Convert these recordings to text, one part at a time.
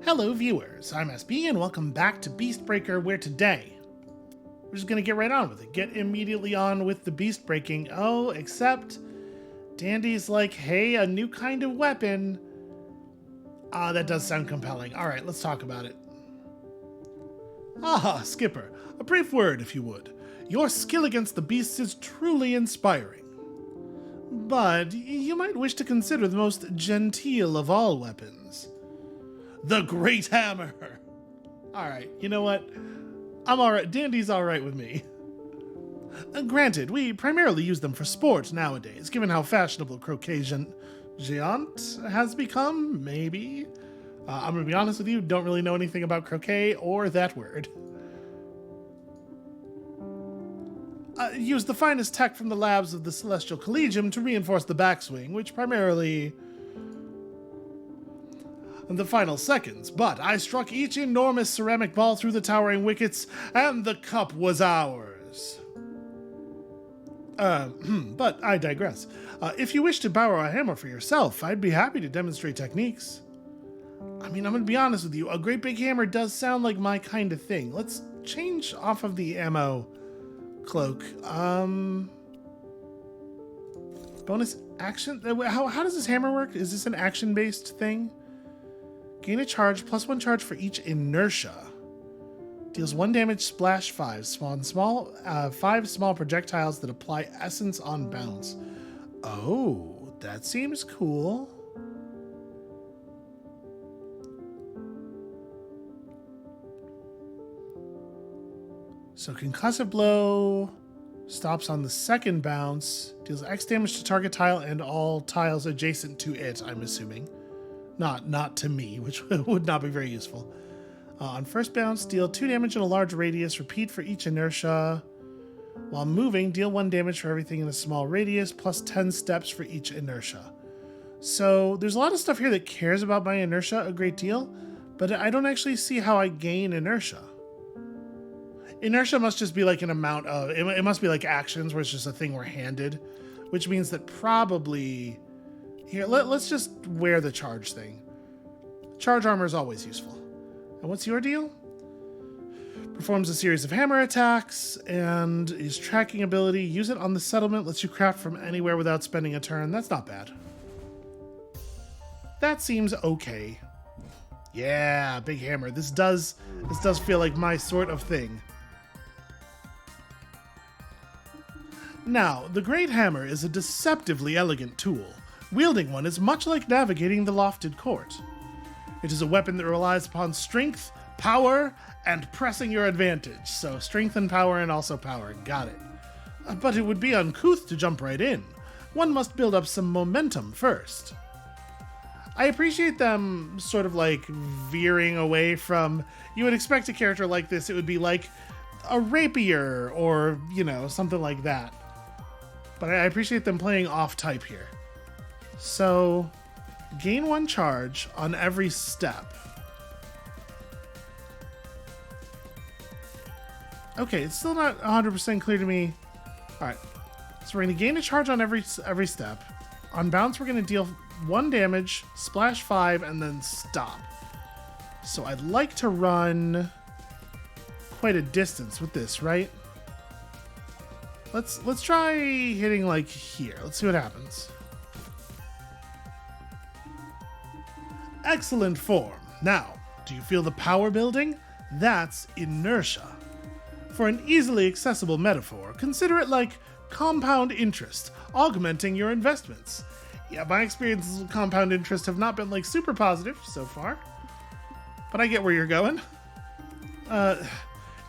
Hello viewers, I'm SB and welcome back to Beastbreaker, where today we're just gonna get right on with it. Get immediately on with the beast breaking. Oh, except Dandy's like, hey, a new kind of weapon. Ah, that does sound compelling. Alright, let's talk about it. Ah, Skipper, a brief word if you would. Your skill against the beasts is truly inspiring. But you might wish to consider the most genteel of all weapons. The Great Hammer! Alright, you know what? I'm alright. Dandy's alright with me. Granted, we primarily use them for sport nowadays, given how fashionable croquet géant has become, maybe. I'm gonna be honest with you, don't really know anything about croquet or that word. Use the finest tech from the labs of the Celestial Collegium to reinforce the backswing, which primarily in the final seconds, but I struck each enormous ceramic ball through the towering wickets, and the cup was ours. But I digress. If you wish to borrow a hammer for yourself, I'd be happy to demonstrate techniques. I mean, I'm gonna be honest with you, a great big hammer does sound like my kind of thing. Let's change off of the ammo cloak. Bonus action? How does this hammer work? Is this an action-based thing? Gain a charge, plus 1 charge for each inertia. Deals 1 damage, splash 5. Spawn 5 small projectiles that apply essence on bounce. Oh, that seems cool. So concussive blow stops on the second bounce, deals X damage to target tile and all tiles adjacent to it, I'm assuming. Not to me, which would not be very useful. On first bounce, deal 2 damage in a large radius. Repeat for each inertia. While moving, deal 1 damage for everything in a small radius, plus 10 steps for each inertia. So there's a lot of stuff here that cares about my inertia a great deal, but I don't actually see how I gain inertia. Inertia must just be like an amount of... It must be like actions, where it's just a thing we're handed, which means that probably... Here, let's just wear the charge thing. Charge armor is always useful. And what's your deal? Performs a series of hammer attacks and is tracking ability. Use it on the settlement. Lets you craft from anywhere without spending a turn. That's not bad. That seems okay. Yeah, big hammer. This does feel like my sort of thing. Now, the Great Hammer is a deceptively elegant tool. Wielding one is much like navigating the lofted court. It is a weapon that relies upon strength, power, and pressing your advantage. So strength and power and also power. Got it. But it would be uncouth to jump right in. One must build up some momentum first. I appreciate them sort of like veering away from... You would expect a character like this, it would be like a rapier or, you know, something like that. But I appreciate them playing off type here. So, gain 1 charge on every step. Okay, it's still not 100% clear to me. Alright, so we're going to gain a charge on every step. On bounce, we're going to deal 1 damage, splash 5, and then stop. So I'd like to run quite a distance with this, right? Let's try hitting like here. Let's see what happens. Excellent form. Now, do you feel the power building? That's inertia. For an easily accessible metaphor, consider it like compound interest, augmenting your investments. Yeah, my experiences with compound interest have not been like super positive so far, but I get where you're going.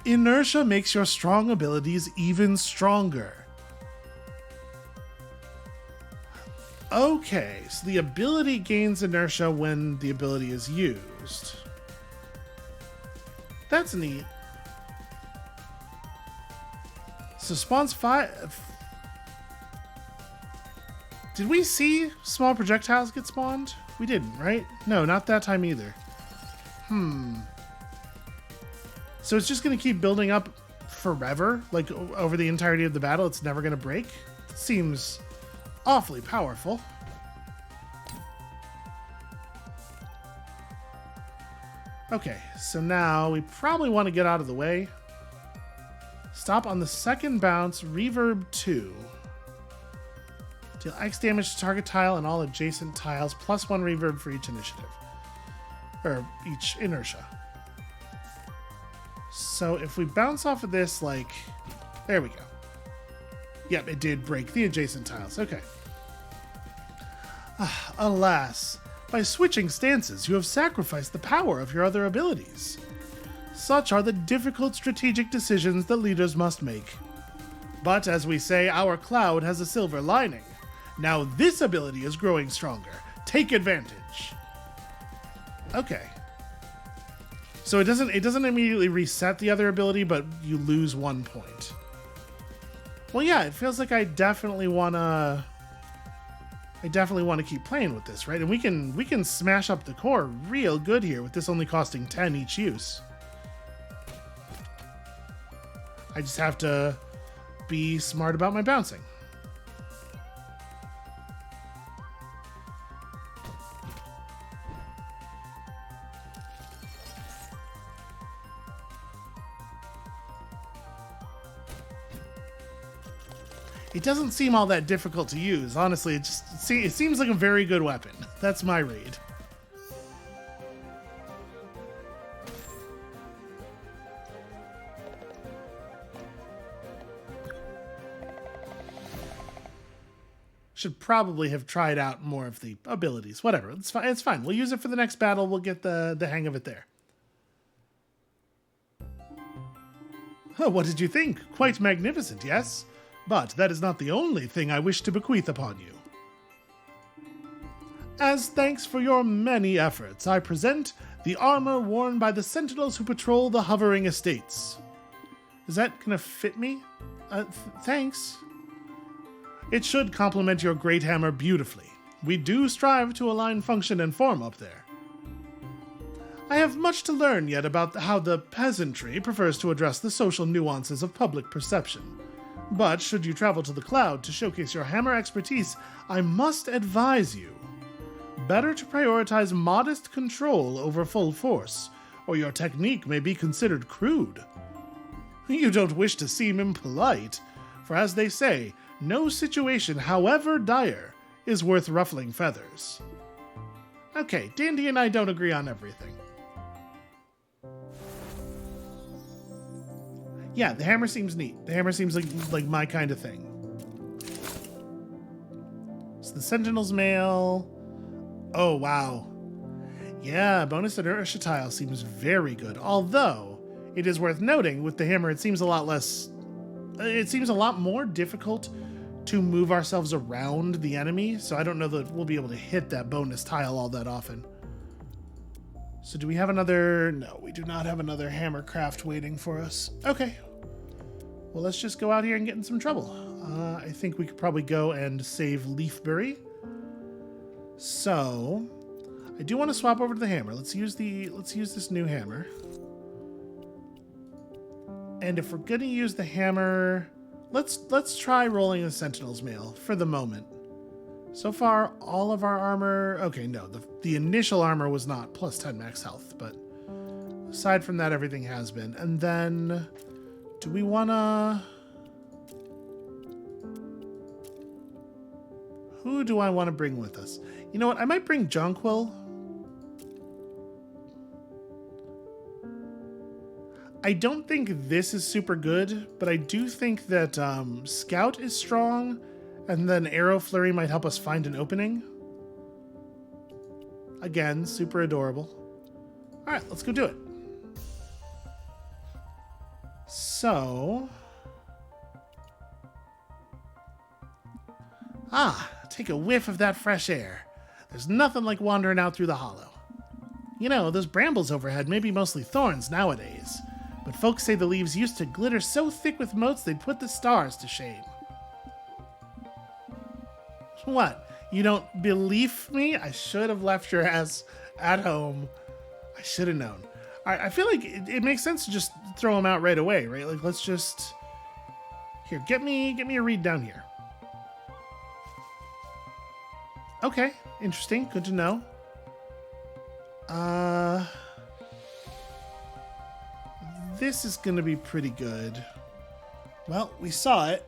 Inertia makes your strong abilities even stronger. Okay, so the ability gains inertia when the ability is used. That's neat. So spawns 5... Did we see small projectiles get spawned? We didn't, right? No, not that time either. So it's just going to keep building up forever? Like, over the entirety of the battle, it's never going to break? Seems awfully powerful. Okay, so now we probably want to get out of the way. Stop on the second bounce, reverb 2. Deal X damage to target tile and all adjacent tiles, plus 1 reverb for each initiative. Or each inertia. So if we bounce off of this, like... There we go. Yep, it did break the adjacent tiles. Okay. Alas, by switching stances, you have sacrificed the power of your other abilities. Such are the difficult strategic decisions that leaders must make. But as we say, our cloud has a silver lining. Now this ability is growing stronger. Take advantage. Okay. So it doesn't immediately reset the other ability, but you lose 1 point. Well, yeah, it feels like I definitely wanna keep playing with this, right? And we can smash up the core real good here with this only costing 10 each use. I just have to be smart about my bouncing. It doesn't seem all that difficult to use. Honestly, it seems like a very good weapon. That's my read. Should probably have tried out more of the abilities. Whatever, it's fine. It's fine. We'll use it for the next battle. We'll get the hang of it there. Oh, what did you think? Quite magnificent, yes? But that is not the only thing I wish to bequeath upon you. As thanks for your many efforts, I present the armor worn by the sentinels who patrol the hovering estates. Is that gonna fit me? Thanks. It should complement your great hammer beautifully. We do strive to align function and form up there. I have much to learn yet about how the peasantry prefers to address the social nuances of public perception. But should you travel to the cloud to showcase your hammer expertise, I must advise you. Better to prioritize modest control over full force, or your technique may be considered crude. You don't wish to seem impolite, for as they say, no situation, however dire, is worth ruffling feathers. Okay, Dandy and I don't agree on everything. Yeah, the hammer seems neat. The hammer seems like my kind of thing. So the Sentinel's Mail. Oh, wow. Yeah, bonus inertia tile seems very good. Although, it is worth noting, with the hammer, it seems a lot more difficult to move ourselves around the enemy. So I don't know that we'll be able to hit that bonus tile all that often. So do we have another... No, we do not have another hammercraft waiting for us. Okay. Well, let's just go out here and get in some trouble. I think we could probably go and save Leafberry. So, I do want to swap over to the hammer. Let's use this new hammer. And if we're gonna use the hammer, let's try rolling the Sentinel's Mail for the moment. So far, all of our armor... Okay, no, the initial armor was not plus 10 max health, but aside from that, everything has been. And then, do we want to... Who do I want to bring with us? You know what, I might bring Jonquil. I don't think this is super good, but I do think that Scout is strong, and then Arrow Flurry might help us find an opening. Again, super adorable. All right, let's go do it. So... take a whiff of that fresh air. There's nothing like wandering out through the hollow. You know, those brambles overhead may be mostly thorns nowadays, but folks say the leaves used to glitter so thick with motes they'd put the stars to shame. What? You don't believe me? I should have left your ass at home. I should have known. All right, I feel like it makes sense to just throw them out right away, right? Like, let's just... Here, get me a read down here. Okay, interesting. Good to know. this is going to be pretty good. Well, we saw it.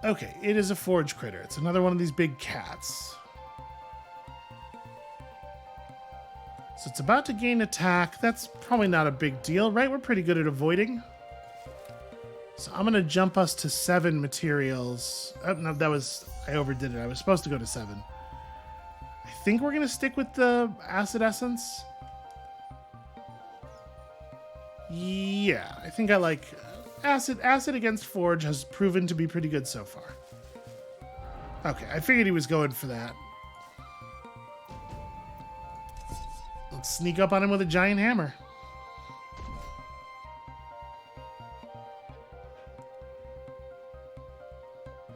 Okay, it is a forage critter. It's another one of these big cats. So it's about to gain attack. That's probably not a big deal, right? We're pretty good at avoiding. So I'm going to jump us to 7 materials. Oh, no, I overdid it. I was supposed to go to 7. I think we're going to stick with the acid essence. Yeah, I think I like acid. Acid against forge has proven to be pretty good so far. Okay, I figured he was going for that. Let's sneak up on him with a giant hammer.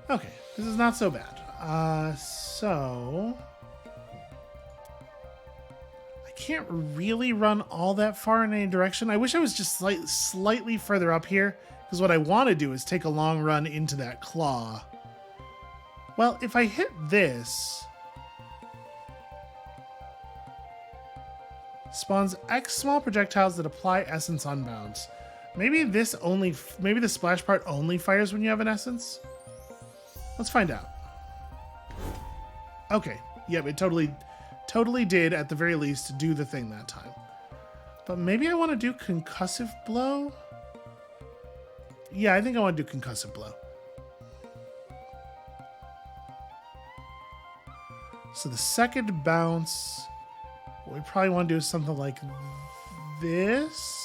Okay, this is not so bad. So I can't really run all that far in any direction. I wish I was just slightly further up here, because what I want to do is take a long run into that claw. Well, if I hit this, spawns X small projectiles that apply essence on bounce. Maybe the splash part only fires when you have an essence? Let's find out. Okay. Yep, it totally did, at the very least, do the thing that time. But maybe I want to do concussive blow? Yeah, I think I want to do concussive blow. So the second bounce, what we probably want to do is something like this.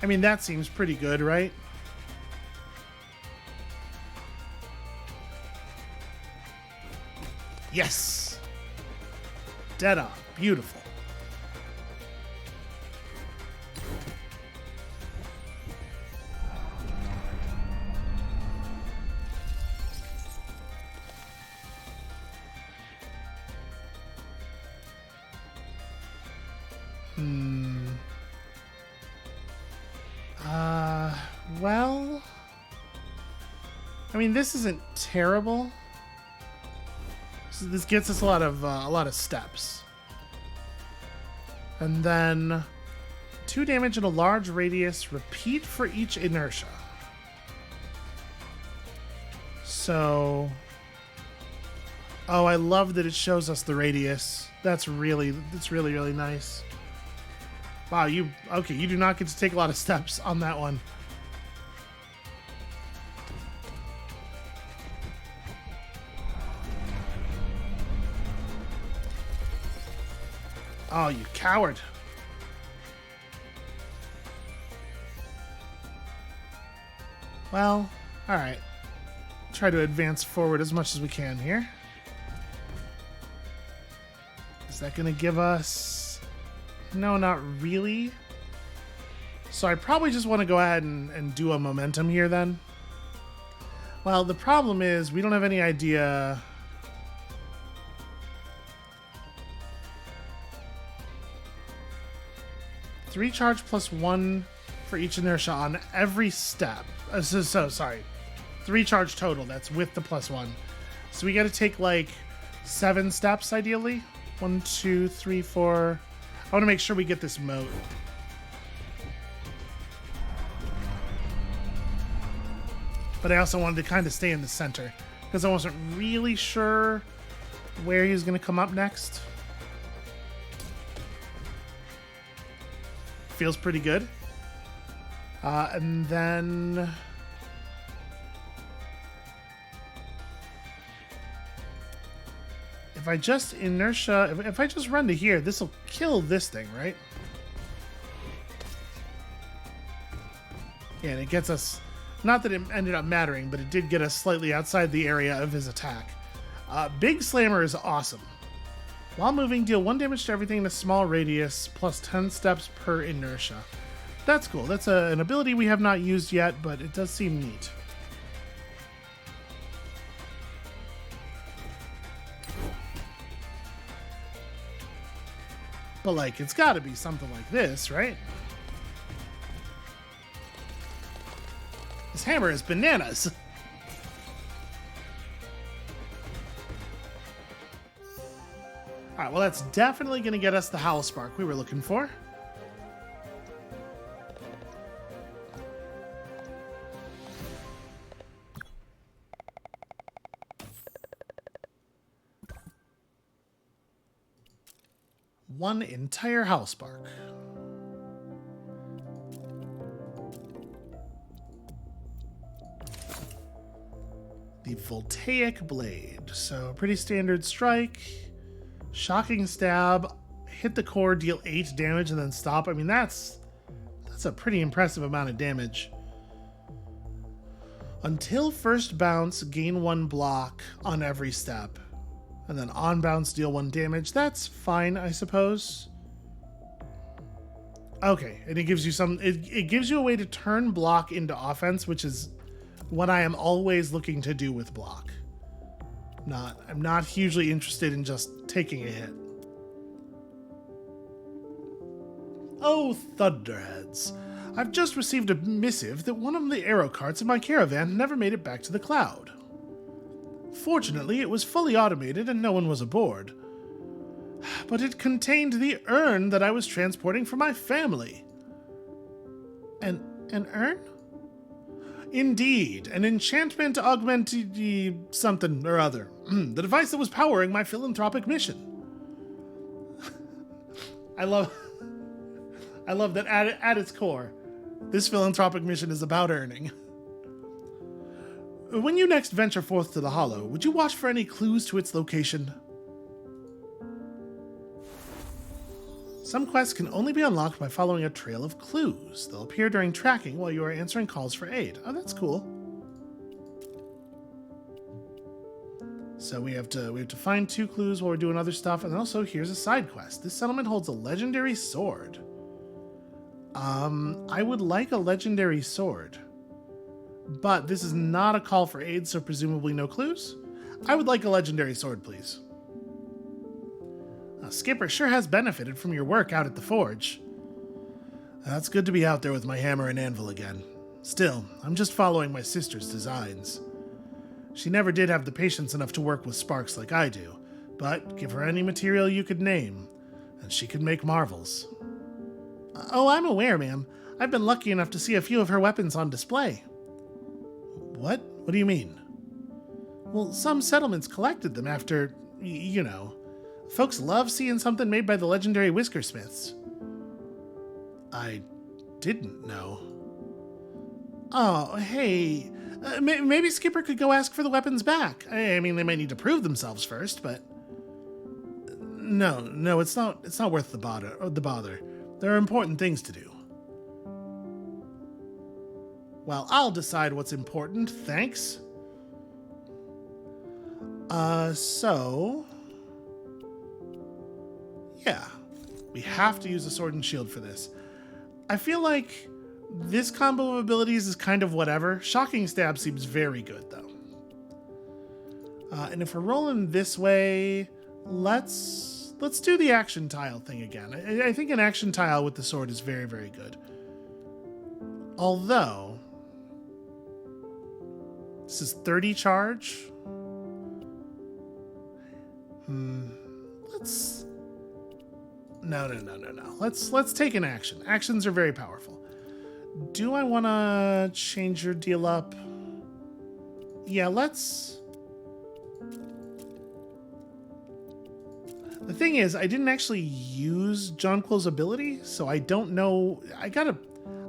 I mean, that seems pretty good, right? Yes! Dead on. Beautiful. Well, I mean, this isn't terrible. So this gets us a lot of steps, and then 2 damage in a large radius. Repeat for each inertia. So, oh, I love that it shows us the radius. That's really nice. Wow, you do not get to take a lot of steps on that one. Oh, you coward. Well, alright. Try to advance forward as much as we can here. Is that going to give us... No, not really. So I probably just want to go ahead and do a momentum here then. Well, the problem is we don't have any idea... 3 charge plus 1 for each inertia on every step. Sorry. 3 charge total. That's with the plus 1. So we got to take like 7 steps ideally. 1, 2, 3, 4. I want to make sure we get this moat. But I also wanted to kind of stay in the center because I wasn't really sure where he was going to come up next. Feels pretty good. And then... If I just inertia... If I just run to here, this will kill this thing, right? Yeah, and it gets us... Not that it ended up mattering, but it did get us slightly outside the area of his attack. Big Slammer is awesome. While moving, deal 1 damage to everything in a small radius, plus 10 steps per inertia. That's cool. That's an ability we have not used yet, but it does seem neat. But, like, it's got to be something like this, right? This hammer is bananas. All right, well, that's definitely going to get us the Howl Spark we were looking for. One entire Howl Spark. The Voltaic Blade. So, pretty standard strike. Shocking Stab. Hit the core, deal 8 damage, and then stop. I mean, that's a pretty impressive amount of damage. Until first bounce, gain 1 block on every step. And then on bounce, deal 1 damage. That's fine, I suppose. Okay, and it gives you it gives you a way to turn block into offense, which is what I am always looking to do with block. I'm not hugely interested in just taking a hit. Oh, Thunderheads. I've just received a missive that one of the arrow carts in my caravan never made it back to the cloud. Fortunately, it was fully automated and no one was aboard. But it contained the urn that I was transporting for my family. An urn? Indeed, an enchantment augmented something or other. The device that was powering my philanthropic mission. I love that at its core, this philanthropic mission is about earning. When you next venture forth to the Hollow, would you watch for any clues to its location? Some quests can only be unlocked by following a trail of clues. They'll appear during tracking while you are answering calls for aid. Oh, that's cool. So we have to find 2 clues while we're doing other stuff, and also here's a side quest. This settlement holds a legendary sword. I would like a legendary sword. But this is not a call for aid, so presumably no clues. I would like a legendary sword, please. Skipper sure has benefited from your work out at the forge. It's good to be out there with my hammer and anvil again. Still, I'm just following my sister's designs. She never did have the patience enough to work with sparks like I do, but give her any material you could name, and she could make marvels. Oh, I'm aware, ma'am. I've been lucky enough to see a few of her weapons on display. What? What do you mean? Well, some settlements collected them after, you know. Folks love seeing something made by the legendary Whiskersmiths. I didn't know. Oh, hey. Maybe Skipper could go ask for the weapons back. I mean, they might need to prove themselves first, but... No, it's not worth the bother. There are important things to do. Well, I'll decide what's important, thanks. Yeah, we have to use a sword and shield for this. I feel like this combo of abilities is kind of whatever. Shocking Stab seems very good, though. And if we're rolling this way, let's do the action tile thing again. I think an action tile with the sword is very, very good. Although, this is 30 charge. No. Let's take an action. Actions are very powerful. Do I want to change your deal up? Yeah, let's... The thing is, I didn't actually use Jonquil's ability, so I don't know... I gotta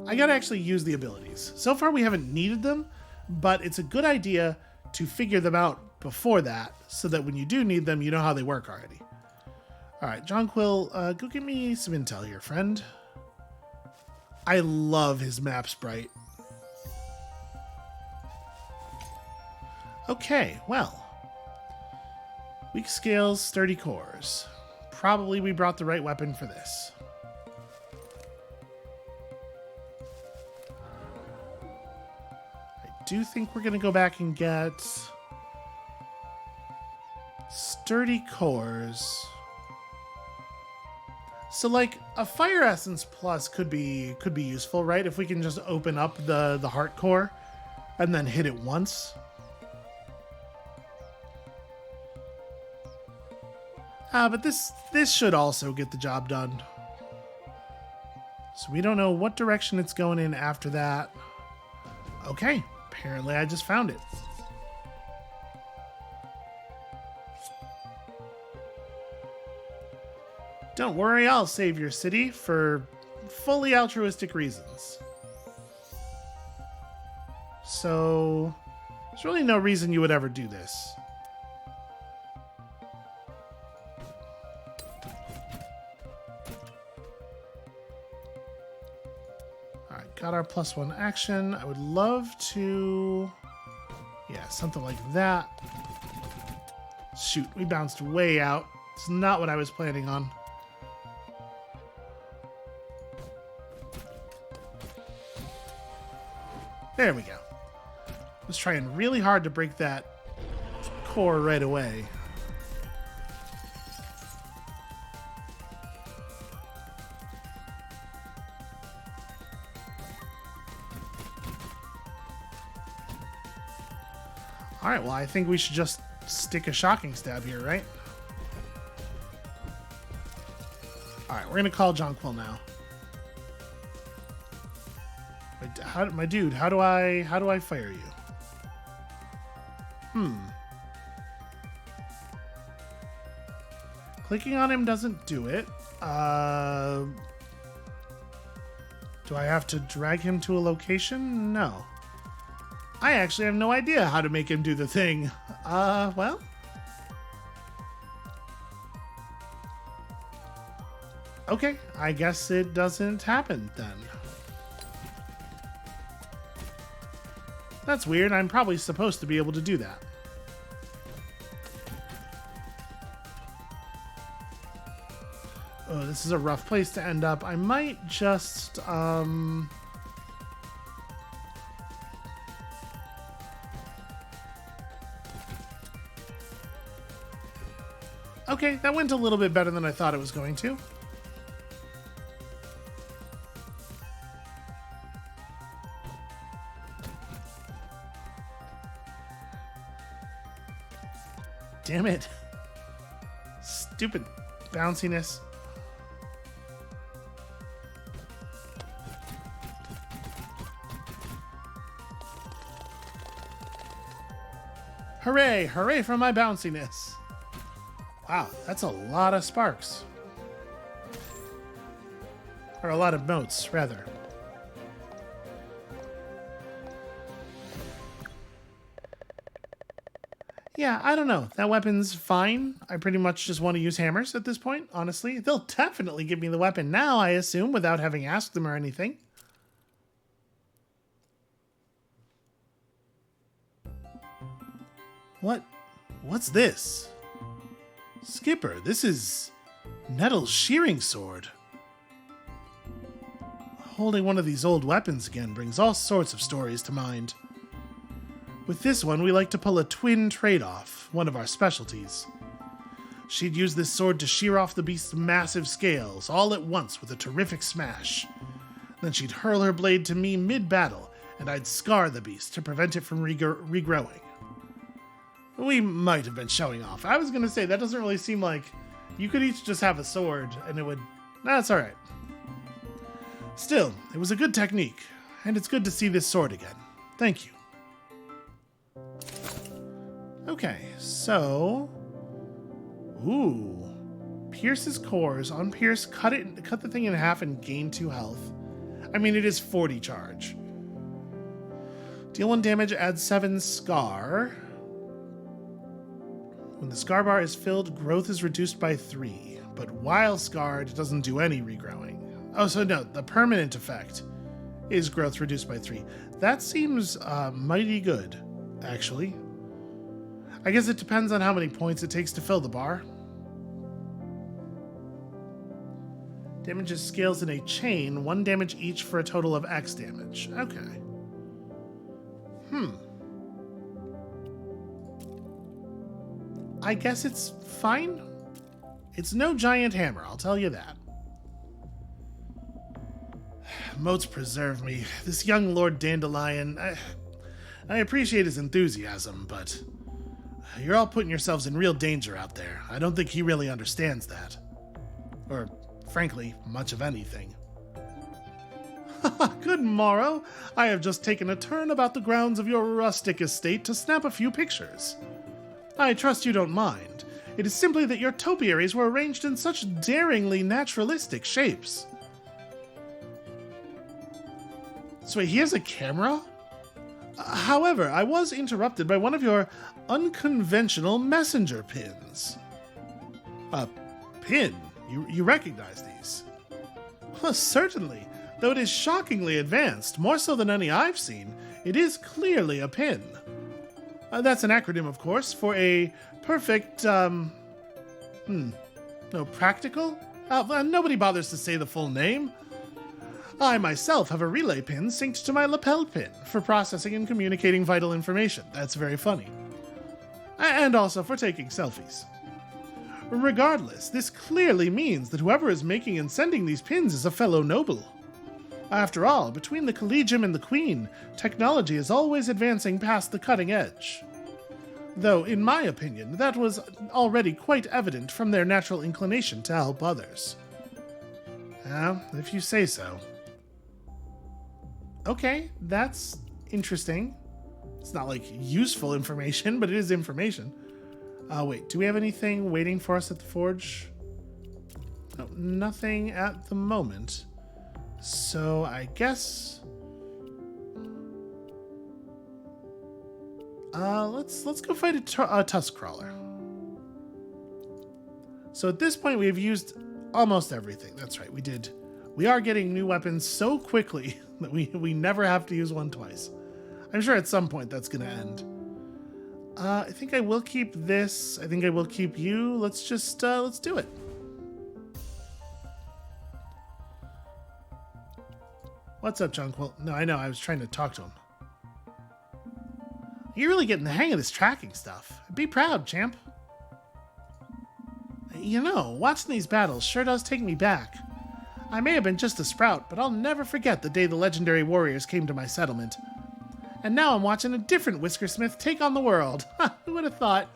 actually use the abilities. So far, we haven't needed them, but it's a good idea to figure them out before that, so that when you do need them, you know how they work already. All right, Jonquil, go get me some intel here, friend. I love his map sprite. Okay, well. Weak scales, sturdy cores. Probably we brought the right weapon for this. I do think we're going to go back and get sturdy cores. So like a fire essence plus could be useful, right? If we can just open up the heart core and then hit it once. But this should also get the job done. So we don't know what direction it's going in after that. Okay, apparently I just found it. Don't worry, I'll save your city for fully altruistic reasons. So, there's really no reason you would ever do this. Alright, got our +1 action. I would love to... yeah, something like that. Shoot, we bounced way out. It's not what I was planning on. There we go. I was trying really hard to break that core right away. Alright, well, I think we should just stick a shocking stab here, right? Alright, we're going to call Jonquil now. My dude, how do I fire you? Clicking on him doesn't do it. Do I have to drag him to a location? No. I actually have no idea how to make him do the thing. Well. Okay, I guess it doesn't happen then. That's weird. I'm probably supposed to be able to do that. Oh, this is a rough place to end up. I might just, okay, that went a little bit better than I thought it was going to. Damn it. Stupid bounciness. Hooray! Hooray for my bounciness. Wow, that's a lot of sparks. Or a lot of motes, rather. Yeah, I don't know. That weapon's fine. I pretty much just want to use hammers at this point, honestly. They'll definitely give me the weapon now, I assume, without having asked them or anything. What's this? Skipper, this is Nettle's shearing sword. Holding one of these old weapons again brings all sorts of stories to mind. With this one, we like to pull a twin trade-off, one of our specialties. She'd use this sword to shear off the beast's massive scales, all at once with a terrific smash. Then she'd hurl her blade to me mid-battle, and I'd scar the beast to prevent it from regrowing. We might have been showing off. I was going to say, that doesn't really seem like... You could each just have a sword, and it would... That's alright. Still, it was a good technique, and it's good to see this sword again. Thank you. Okay, so... Ooh. Pierce his cores. On Pierce, cut the thing in half and gain 2 health. I mean, it is 40 charge. Deal 1 damage, add 7 scar. When the scar bar is filled, growth is reduced by 3. But while scarred, it doesn't do any regrowing. Oh, so no, the permanent effect is growth reduced by 3. That seems mighty good, actually. I guess it depends on how many points it takes to fill the bar. Damages scales in a chain, 1 damage each for a total of X damage. Okay. I guess it's fine. It's no giant hammer, I'll tell you that. Moats preserve me. This young Lord Dandelion, I appreciate his enthusiasm, but you're all putting yourselves in real danger out there. I don't think he really understands that. Or, frankly, much of anything. Good morrow. I have just taken a turn about the grounds of your rustic estate to snap a few pictures. I trust you don't mind. It is simply that your topiaries were arranged in such daringly naturalistic shapes. So wait, he has a camera? However, I was interrupted by one of your unconventional messenger pins. A pin? You recognize these? Well, certainly. Though it is shockingly advanced, more so than any I've seen, it is clearly a pin. That's an acronym, of course, for a perfect, practical? Nobody bothers to say the full name. I myself have a relay pin synced to my lapel pin for processing and communicating vital information. That's very funny. And also for taking selfies. Regardless, this clearly means that whoever is making and sending these pins is a fellow noble. After all, between the Collegium and the Queen, technology is always advancing past the cutting edge. Though, in my opinion, that was already quite evident from their natural inclination to help others. Well, if you say so. Okay, that's interesting. It's not like useful information, but it is information. Wait, do we have anything waiting for us at the forge? No, nothing at the moment. So I guess let's go fight a tusk crawler. So at this point we have used almost everything. That's right, we did. We are getting new weapons so quickly that we never have to use one twice. I'm sure at some point that's gonna end. I think I will keep this. I think I will keep you. Let's just let's do it. What's up, Jonquil? No, I know. I was trying to talk to him. You're really getting the hang of this tracking stuff. Be proud, champ. You know, watching these battles sure does take me back. I may have been just a sprout, but I'll never forget the day the legendary warriors came to my settlement. And now I'm watching a different Whiskersmith take on the world. Who would have thought?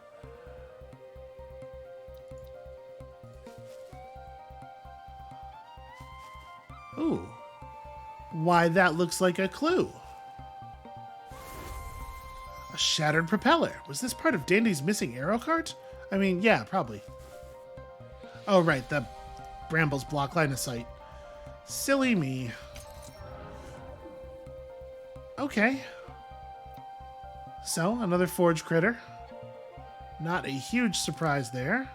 Ooh. Why, that looks like a clue. A shattered propeller. Was this part of Dandy's missing arrow cart? I mean, yeah, probably. Oh, right, the brambles block line of sight. Silly me. Okay. So, another forge critter. Not a huge surprise there.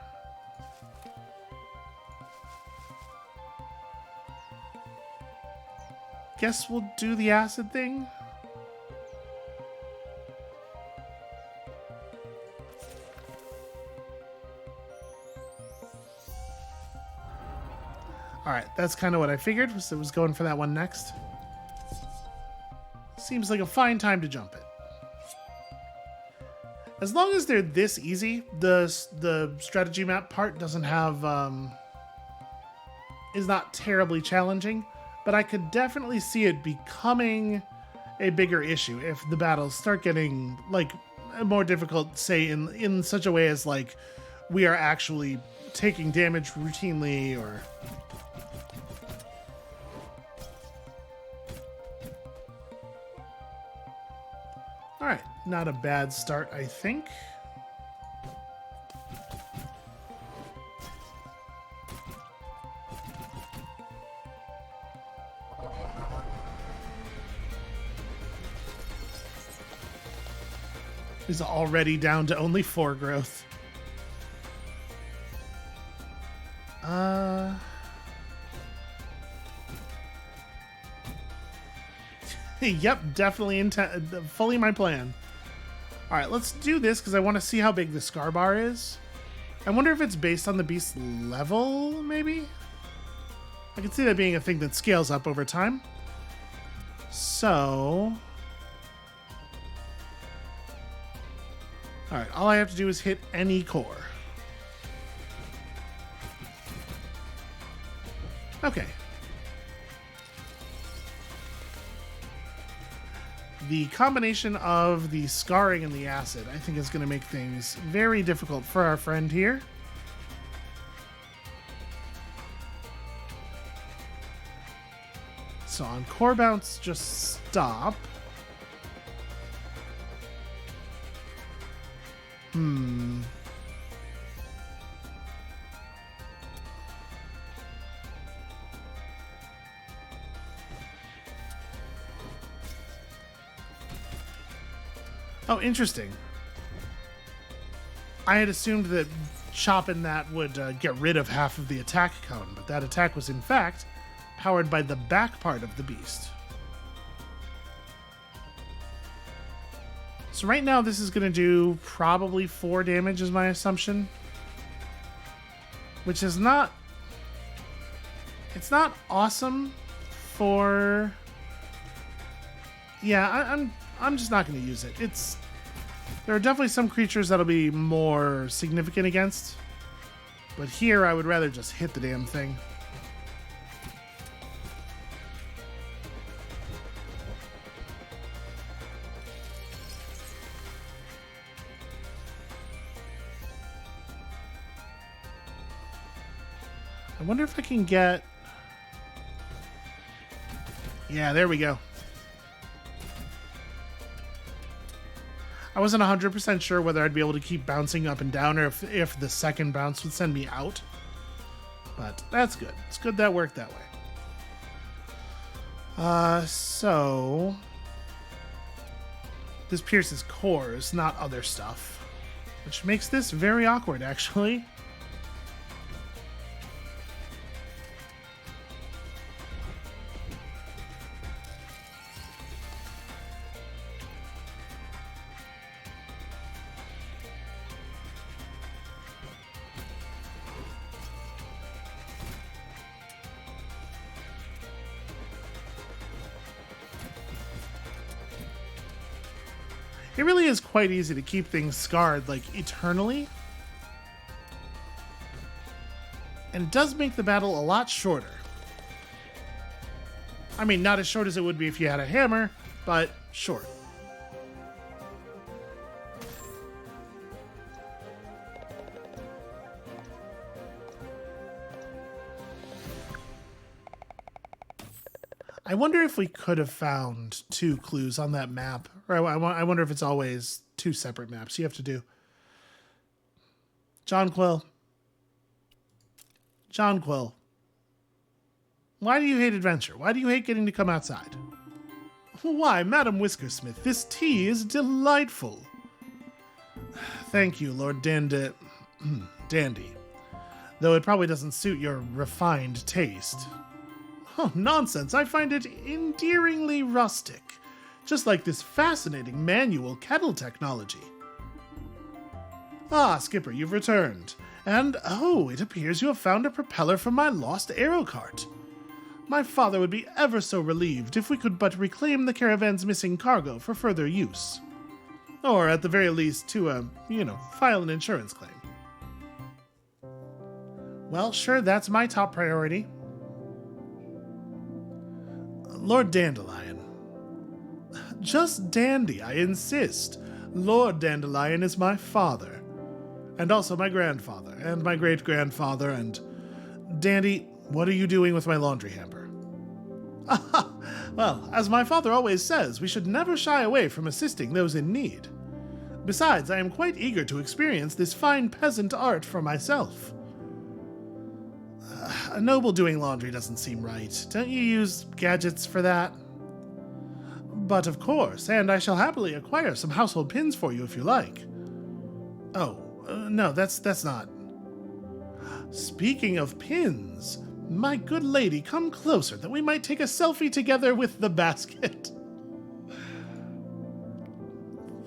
Guess we'll do the acid thing. Alright, that's kind of what I figured, was it was going for that one next. Seems like a fine time to jump it. As long as they're this easy, the strategy map part doesn't have, is not terribly challenging, but I could definitely see it becoming a bigger issue if the battles start getting, like, more difficult, say, in such a way as, like, we are actually taking damage routinely, or... Alright, not a bad start, I think. Is already down to only 4 growth. Yep, definitely fully my plan. Alright, let's do this because I want to see how big the scar bar is. I wonder if it's based on the beast's level, maybe? I can see that being a thing that scales up over time. So... Alright, all I have to do is hit any core. Okay. the combination of the scarring and the acid, I think, is going to make things very difficult for our friend here. So on core bounce, just stop. Oh, interesting. I had assumed that chopping that would get rid of half of the attack cone, but that attack was in fact powered by the back part of the beast. So right now this is going to do probably 4 damage is my assumption. Which is not... It's not awesome for... Yeah, I'm just not going to use it. There are definitely some creatures that'll be more significant against. But here I would rather just hit the damn thing. I wonder if I can get... Yeah, there we go. I wasn't 100% sure whether I'd be able to keep bouncing up and down or if the second bounce would send me out. But that's good. It's good that worked that way. So... This pierces cores, not other stuff. Which makes this very awkward, actually. It really is quite easy to keep things scarred, like, eternally. And it does make the battle a lot shorter. I mean, not as short as it would be if you had a hammer, but short. I wonder if we could have found 2 clues on that map. Or I wonder if it's always 2 separate maps you have to do. John Quill. John Quill. Why do you hate adventure? Why do you hate getting to come outside? Why, Madam Whiskersmith, this tea is delightful. Thank you, Lord Dandy. Though it probably doesn't suit your refined taste. Oh, nonsense. I find it endearingly rustic. Just like this fascinating manual kettle technology. Ah, Skipper, you've returned. And, oh, it appears you have found a propeller for my lost aero cart. My father would be ever so relieved if we could but reclaim the caravan's missing cargo for further use. Or, at the very least, to, file an insurance claim. Well, sure, that's my top priority. Lord Dandelion. Just Dandy, I insist. Lord Dandelion is my father. And also my grandfather, and my great-grandfather, and... Dandy, what are you doing with my laundry hamper? Well, as my father always says, we should never shy away from assisting those in need. Besides, I am quite eager to experience this fine peasant art for myself. A noble doing laundry doesn't seem right. Don't you use gadgets for that? But of course, and I shall happily acquire some household pins for you if you like. Oh, no, that's not. Speaking of pins, my good lady, come closer that we might take a selfie together with the basket.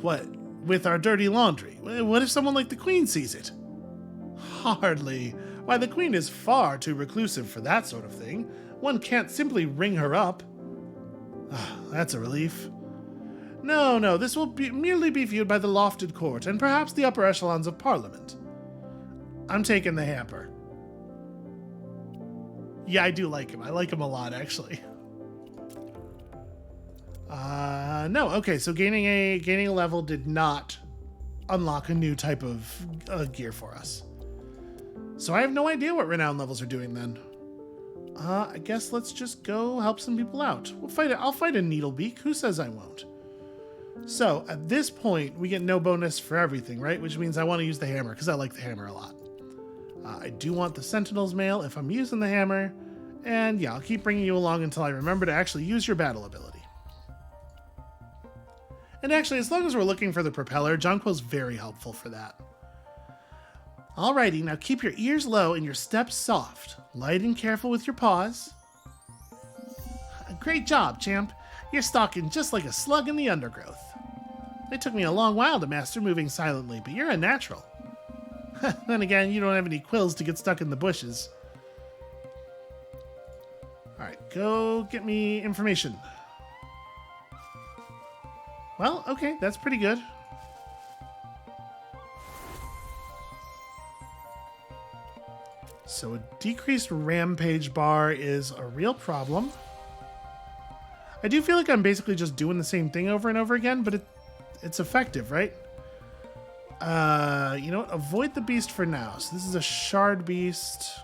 What, with our dirty laundry? What if someone like the Queen sees it? Hardly. Why, the Queen is far too reclusive for that sort of thing. One can't simply ring her up. That's a relief. No, this will merely be viewed by the lofted court and perhaps the upper echelons of Parliament. I'm taking the hamper. Yeah, I do like him. I like him a lot, actually. No. Okay, so gaining a level did not unlock a new type of gear for us. So I have no idea what renown levels are doing then. I guess let's just go help some people out. I'll fight a Needlebeak. Who says I won't? So at this point, we get no bonus for everything, right? Which means I want to use the hammer because I like the hammer a lot. I do want the Sentinel's Mail if I'm using the hammer. And yeah, I'll keep bringing you along until I remember to actually use your battle ability. And actually, as long as we're looking for the propeller, Jonquil's very helpful for that. Alrighty, now keep your ears low and your steps soft. Light and careful with your paws. Great job, champ. You're stalking just like a slug in the undergrowth. It took me a long while to master moving silently, but you're a natural. Then again, you don't have any quills to get stuck in the bushes. Alright, go get me information. Well, okay, that's pretty good. So a decreased rampage bar is a real problem. I do feel like I'm basically just doing the same thing over and over again, but it's effective, right? You know what? Avoid the beast for now. So this is a shard beast.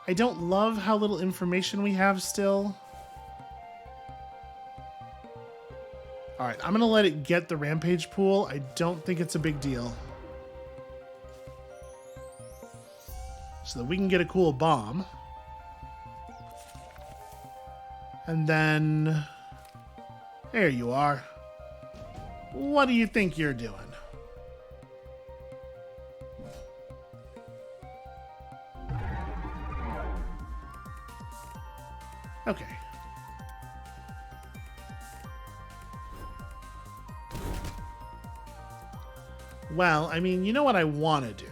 I don't love how little information we have still. Alright, I'm gonna let it get the rampage pool. I don't think it's a big deal. So that we can get a cool bomb. And then... there you are. What do you think you're doing? Okay. Well, I mean, you know what I want to do.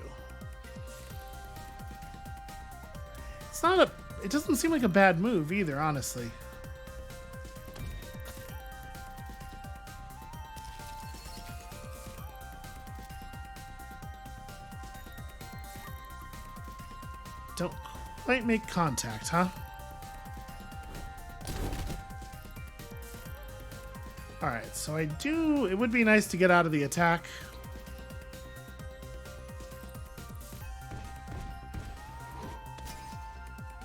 It's not a... it doesn't seem like a bad move either, honestly. Don't quite make contact, huh? Alright, so it would be nice to get out of the attack.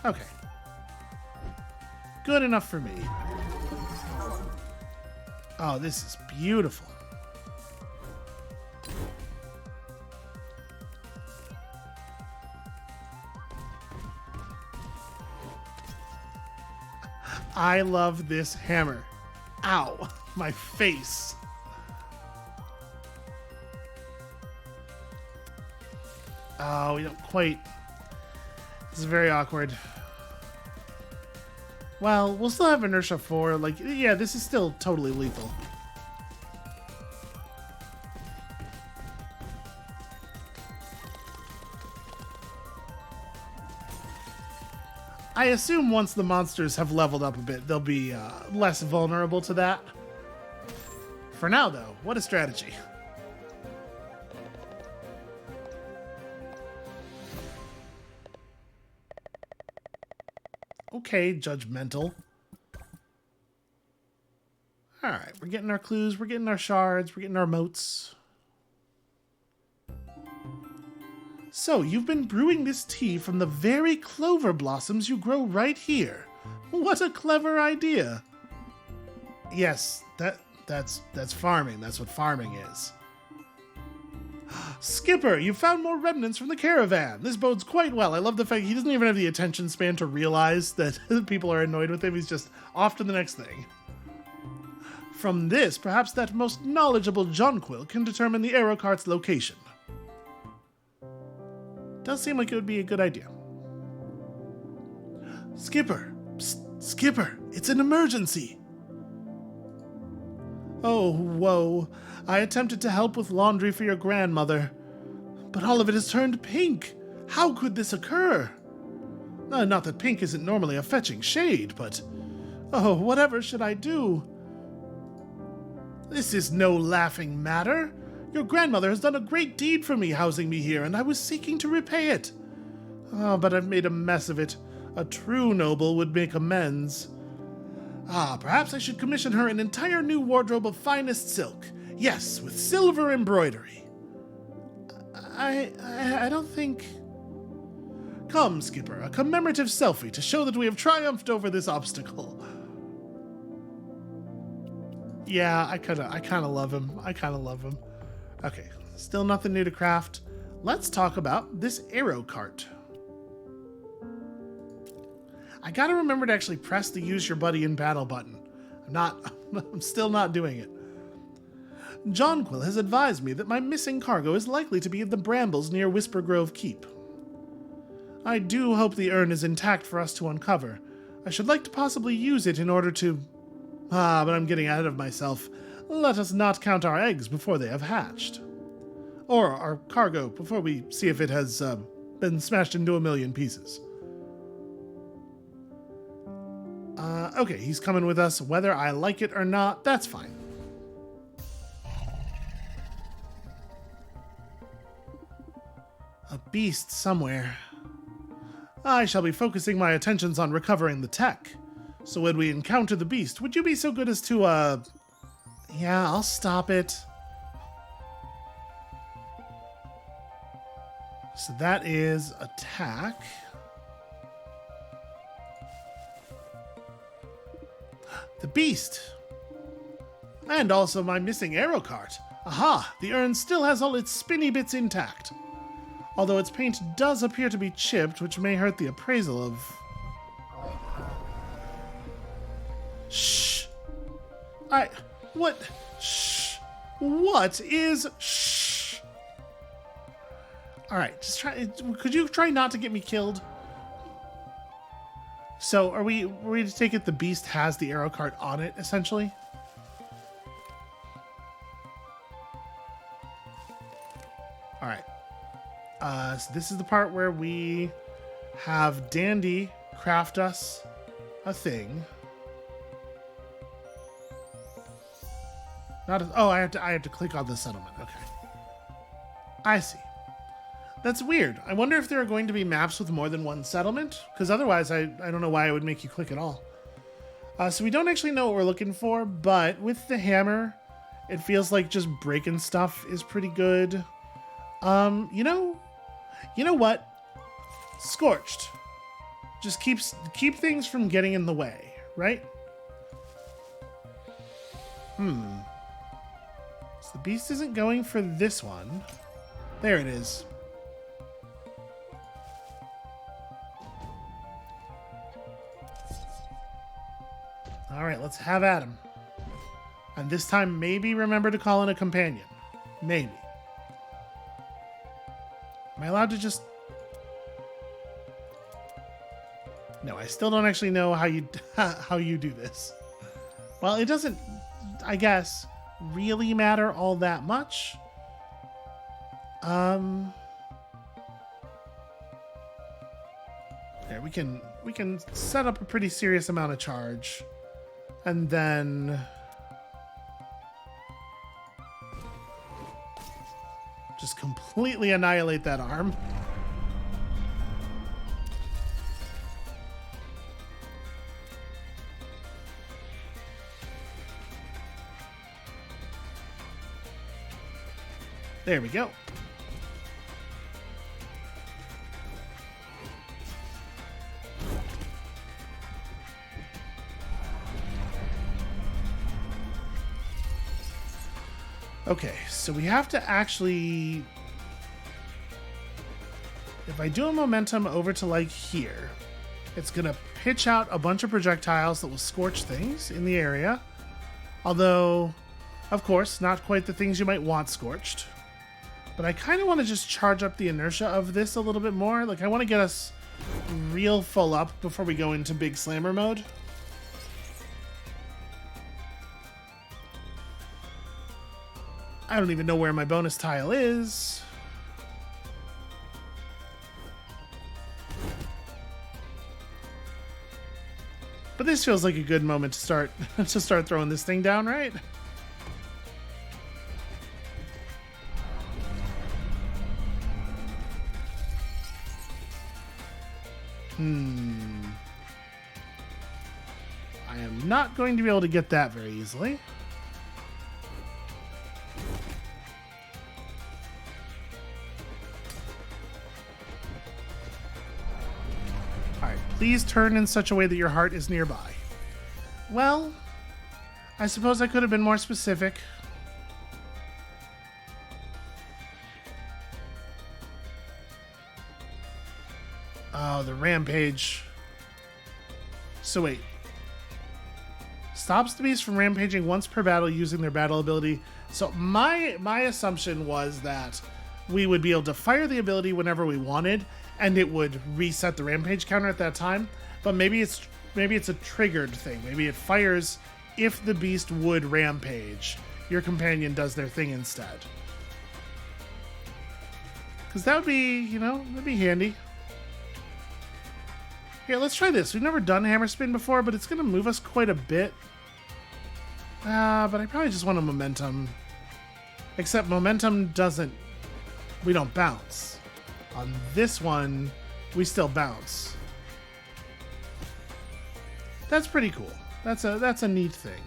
Okay. Good enough for me. Oh, this is beautiful. I love this hammer. Ow, my face. Oh, we don't quite... this is very awkward. Well, we'll still have inertia 4. Like, yeah, this is still totally lethal. I assume once the monsters have leveled up a bit, they'll be less vulnerable to that. For now, though, what a strategy. Okay, judgmental. Alright, we're getting our clues, we're getting our shards, we're getting our motes. So, you've been brewing this tea from the very clover blossoms you grow right here. What a clever idea. Yes, that's farming. That's what farming is. Skipper, you found more remnants from the caravan. This bodes quite well. I love the fact he doesn't even have the attention span to realize that people are annoyed with him. He's just off to the next thing. From this, perhaps that most knowledgeable Jonquil can determine the arrow cart's location. Does seem like it would be a good idea. Skipper! Psst, Skipper! It's an emergency! Oh, whoa. I attempted to help with laundry for your grandmother, but all of it has turned pink. How could this occur? Not that pink isn't normally a fetching shade, but... oh, whatever should I do? This is no laughing matter. Your grandmother has done a great deed for me housing me here, and I was seeking to repay it. Oh, but I've made a mess of it. A true noble would make amends. Ah, perhaps I should commission her an entire new wardrobe of finest silk. Yes, with silver embroidery. I don't think... Come, Skipper, a commemorative selfie to show that we have triumphed over this obstacle. Yeah, I kind of love him. I kind of love him. Okay, still nothing new to craft. Let's talk about this arrow cart. I gotta remember to actually press the use your buddy in battle button. I'm still not doing it. Jonquil has advised me that my missing cargo is likely to be in the brambles near Whisper Grove Keep. I do hope the urn is intact for us to uncover. I should like to possibly use it in order to... but I'm getting ahead of myself. Let us not count our eggs before they have hatched. Or our cargo before we see if it has been smashed into a million pieces. Okay, he's coming with us. Whether I like it or not, that's fine. A beast somewhere. I shall be focusing my attentions on recovering the tech. So when we encounter the beast, would you be so good as to, Yeah, I'll stop it. So that is attack. The beast. And also my missing arrow cart. Aha! The urn still has all its spinny bits intact. Although its paint does appear to be chipped, which may hurt the appraisal of... Shh! What? Shh! What is... Shh! Alright, just try... Could you try not to get me killed? So, are we to take it the beast has the arrow cart on it, essentially? Alright. So this is the part where we have Dandy craft us a thing. I have to click on the settlement. Okay. I see. That's weird. I wonder if there are going to be maps with more than one settlement, because otherwise I don't know why it would make you click at all. So we don't actually know what we're looking for, but with the hammer, it feels like just breaking stuff is pretty good. You know what? Scorched. Just keep things from getting in the way, right? So the beast isn't going for this one. There it is. All right, let's have at him. And this time, maybe remember to call in a companion. Maybe. Am I allowed to just... No, I still don't actually know how you do this. Well, it doesn't, I guess, really matter all that much. There, we can set up a pretty serious amount of charge. And then... just completely annihilate that arm. There we go. Okay, so we have to actually... If I do a momentum over to like here, it's going to pitch out a bunch of projectiles that will scorch things in the area. Although, of course, not quite the things you might want scorched. But I kind of want to just charge up the inertia of this a little bit more. Like, I want to get us real full up before we go into big slammer mode. I don't even know where my bonus tile is. But this feels like a good moment to start throwing this thing down, right? not going to be able to get that very easily. Alright, please turn in such a way that your heart is nearby. Well, I suppose I could have been more specific. Oh, the rampage. So wait. Stops the beast from rampaging once per battle using their battle ability. So my assumption was that we would be able to fire the ability whenever we wanted, and it would reset the rampage counter at that time. But maybe it's a triggered thing. Maybe it fires if the beast would rampage. Your companion does their thing instead. Because that would be, that'd be handy. Here, let's try this. We've never done hammer spin before, but it's going to move us quite a bit. But I probably just want a momentum. Except momentum doesn't... We don't bounce. On this one, we still bounce. That's pretty cool. That's a neat thing.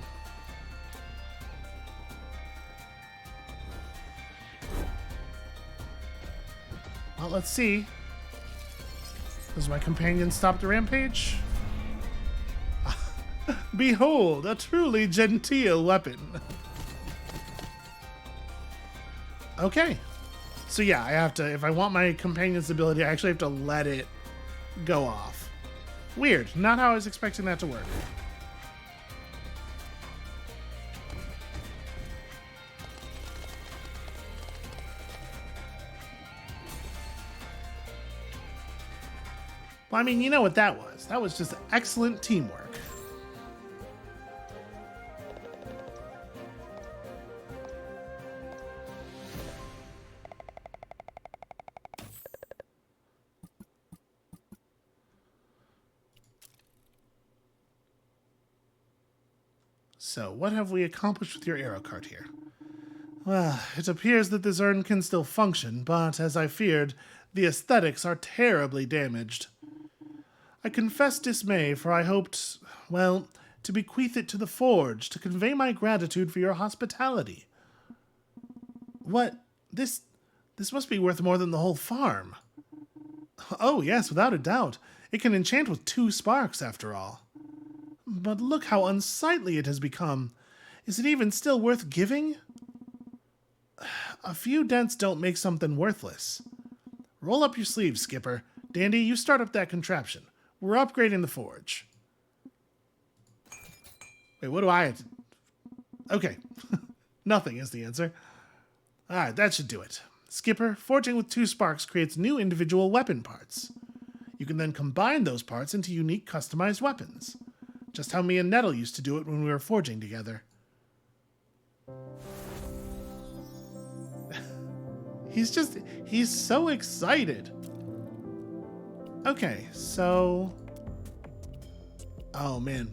Well, let's see. Does my companion stop the rampage? Behold, a truly genteel weapon. Okay. So yeah, I have to, if I want my companion's ability, I actually have to let it go off. Weird. Not how I was expecting that to work. Well, I mean, you know what that was. That was just excellent teamwork. So, what have we accomplished with your arrow cart here? Well, it appears that this urn can still function, but as I feared, the aesthetics are terribly damaged. I confess dismay, for I hoped, well, to bequeath it to the forge, to convey my gratitude for your hospitality. What? This must be worth more than the whole farm. Oh, yes, without a doubt. It can enchant with 2 sparks, after all. But look how unsightly it has become. Is it even still worth giving? A few dents don't make something worthless. Roll up your sleeves, Skipper. Dandy, you start up that contraption. We're upgrading the forge. Wait, what do I... Okay. Nothing is the answer. Alright, that should do it. Skipper, forging with 2 sparks creates new individual weapon parts. You can then combine those parts into unique customized weapons. Just how me and Nettle used to do it when we were forging together. He's so excited. Okay, so... Oh, man.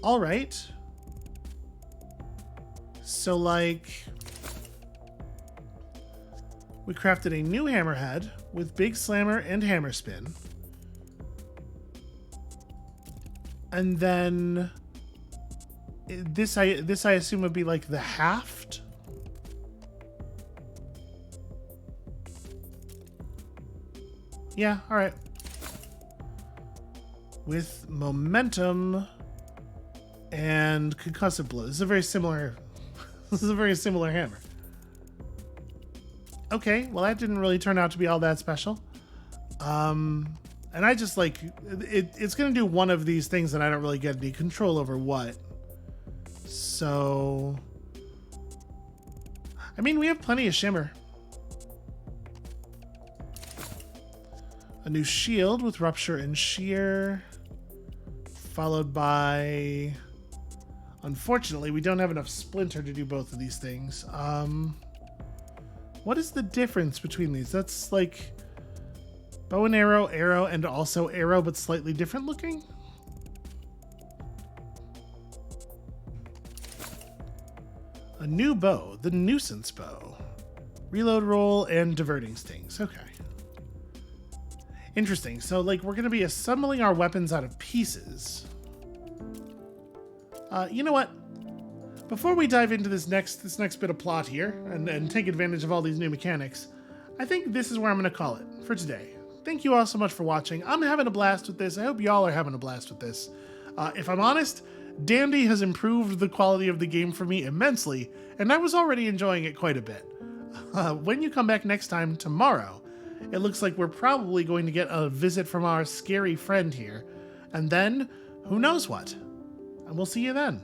Alright. So, like... We crafted a new hammerhead with big slammer and hammer spin. And then... This I assume would be like the haft? Yeah, alright. With momentum and concussive blow. This is a very similar hammer. Okay, well that didn't really turn out to be all that special. And I just like it's gonna do one of these things and I don't really get any control over what. So I mean, we have plenty of shimmer. A new shield with rupture and shear, followed by... Unfortunately, we don't have enough splinter to do both of these things. What is the difference between these? That's like bow and arrow, arrow, and also arrow, but slightly different looking? A new bow, the nuisance bow. Reload roll and diverting stings. Okay. Interesting. So, like, we're going to be assembling our weapons out of pieces. You know what? Before we dive into this next bit of plot here and take advantage of all these new mechanics, I think this is where I'm going to call it for today. Thank you all so much for watching. I'm having a blast with this. I hope y'all are having a blast with this. If I'm honest, Dandy has improved the quality of the game for me immensely, and I was already enjoying it quite a bit. When you come back next time, tomorrow, it looks like we're probably going to get a visit from our scary friend here, and then, who knows what? And we'll see you then.